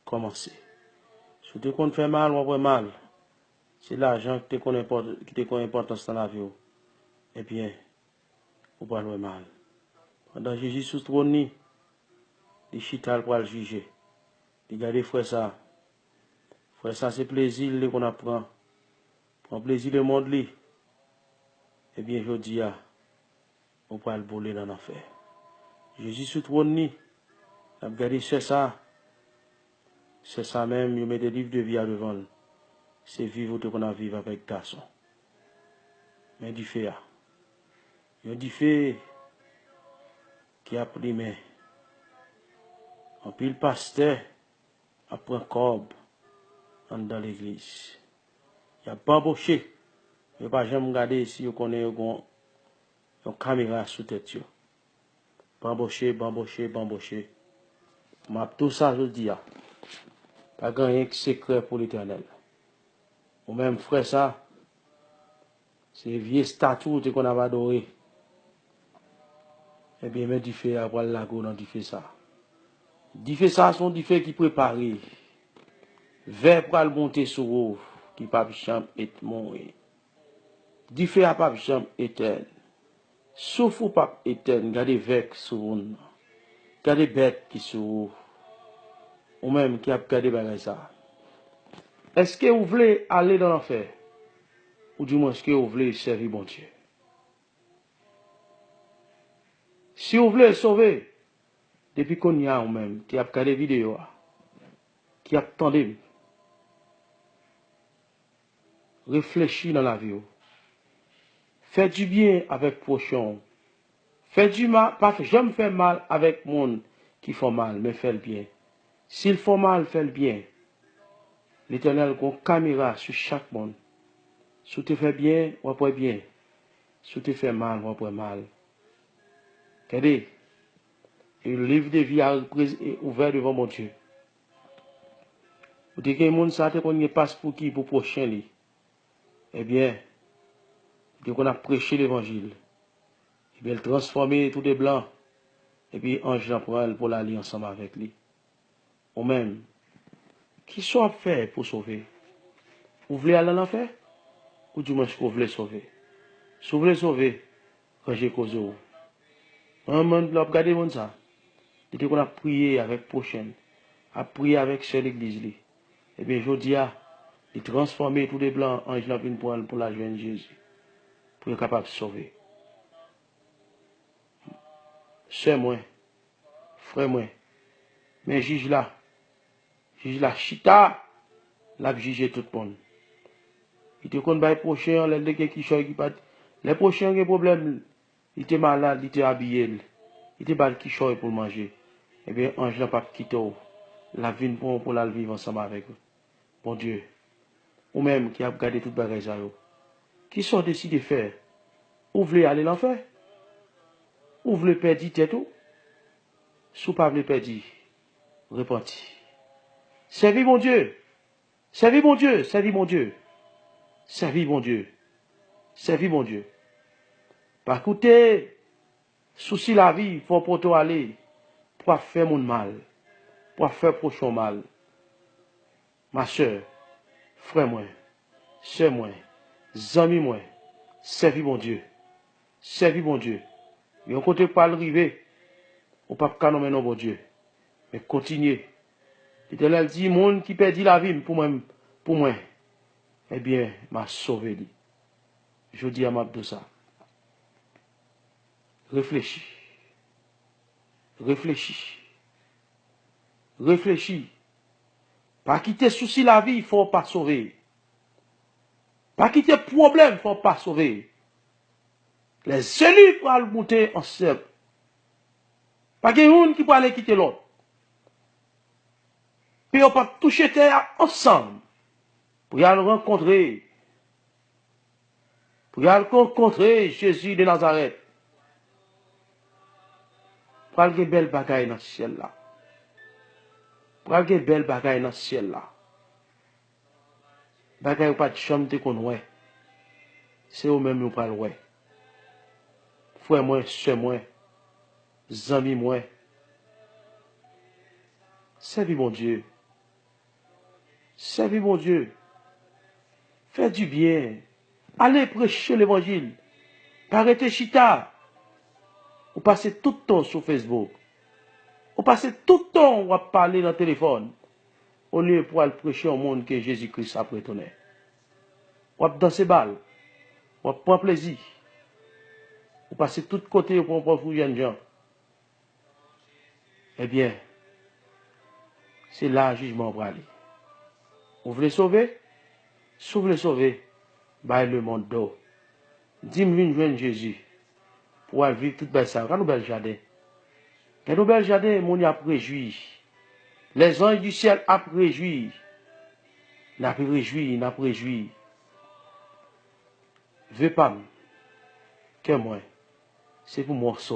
commencer. Si tu comptes faire mal, on va mal. C'est l'argent qui te importance dans la vie. Eh bien, on va le mal. Pendant Jésus sous trône, il chital pour le juger. Il garde frère ça. Frère ça, c'est plaisir qu'on apprend. Prend plaisir le monde li. Eh bien, je dis, on va le voler dans l'enfer. Jésus sous trône, il a gardé c'est ça. C'est ça même, il met des livres de vie à devant. C'est vivre tout qu'on a vivre avec garçon. Mais du fait, il y a du fait qui a pris mais en pile pasteur après un corbe dans l'église. Il y a bamboché. Il n'y a pas jamais regardé si vous connaissez une caméra sous tête. Bamboché. Mais tout ça, je dis, pas rien de secret pour l'éternel. Ou même frère ça, c'est vieux statues qu'on a adoré. Eh bien, mais du fait après la go dans du fait ça. Du fait ça, sont du fait qui préparé. Vers pour le monter sur vous, qui pas chambre et mourir. Du fait à pas chambre éternel. Sauf ou pas éternel, gardez vec sur vous. Gardez bête qui sur vous. Ou même qui a gardé bagay ça. Est-ce que vous voulez aller dans l'enfer? Ou du moins, est-ce que vous voulez servir bon Dieu? Si vous voulez sauver, depuis qu'on y a ou même, qui a regardé vidéo, qui a attendu, réfléchis dans la vie. Faites du bien avec prochain. Faites du mal, pas jamais faire mal avec monde qui font mal, mais faites le bien. S'il faut mal, faites le bien. L'Éternel a une caméra sur chaque monde. Si tu fais bien, on va bien. Si tu fais mal, on va mal. Regardez, le livre de vie est ouvert devant mon Dieu. Vous dites que les gens savent qu'on passe pour qui, pour prochain li. Eh bien, dès qu'on a prêché l'évangile, eh bien, il transformer tout des blancs, et puis ange Jean pour l'aller ensemble avec lui. Ou même, qui sont fait pour sauver? Vous voulez aller en enfer? Ou du moins, vous voulez sauver? Si vous voulez sauver, quand j'ai causé vous. Un monde, regardez mon ça. Dès qu'on a prié avec prochaine, a prié avec seule église, eh bien, je dis, il transformer tous les blancs en Jean pour la joindre Jésus, pour être capable de sauver. C'est moi, frère moi, mais juge là, chita, l'a juger tout le monde. Il te compte les prochains, les qui choy qui pas. Les prochains ont problème. Il était malade, il était habillé. Il était mal qui choy pour manger. Eh bien, ange n'a pas quitté la vie pour la vivre ensemble avec eux. Bon Dieu. Ou même qui a gardé toute bagage à eux. Qui sont décidés de faire? Ou voulez aller l'enfer? Ou voulez perdre tête ou? Si vous ne voulez pas perdre, repenti. Servis mon Dieu. Servis mon Dieu. Servis mon Dieu. Servis mon Dieu. Servis mon Dieu. Pas écouter, souci la vie, il faut pour toi aller, pour faire mon mal, pour faire prochain mal. Ma soeur, frère moi, soeur moi, ami moi, servis mon Dieu. Servis mon Dieu. Et on ne compte pas arriver, on ne peut pas nommer non bon Dieu. Mais continuez. L'Éternel dit, monde qui perdit la vie pour moi, eh bien, m'a sauvé. Je dis à ma ça. Réfléchis. Réfléchis. Réfléchis. Pas quitter souci la vie, il ne faut pas sauver. Pas quitter problème, il ne faut pas sauver. Les élus pour aller monter ensemble. Pas qu'il y ait qui peut aller quitter l'autre. Puis on peut toucher terre ensemble. Pour y aller rencontrer. Pour y aller rencontrer Jésus de Nazareth. Pour aller belle bagaille dans le ciel là. Pour aller belle bagaille dans le ciel là. Bagaille pas de chambre qu'on ouais. C'est eux même qui parlent ouais. Frère moi, soeur moi, amis moi. Servez mon Dieu. Servez mon Dieu. Faites du bien. Allez prêcher l'évangile. Arrêtez chita. Vous passez tout le temps sur Facebook. Vous passez tout le temps à parler dans le téléphone. Au lieu pour aller prêcher au monde que Jésus-Christ a prétonné. Vous dansez balle. Vous prend plaisir. Vous passez tout côté pour prendre jeune gens. Eh bien, c'est là le jugement pour aller. Vous voulez sauver? Si vous voulez sauver, bah le monde d'eau. Dis-moi joindre Jésus. Pour aller vivre tout belle ça. Quand nous bel jardin. Quand nous bel jardin, mon y a réjoui. Les anges du ciel a réjoui. N'a pas réjoui, n'a pas réjoui. Veux pas que moi. C'est pour moi sauver.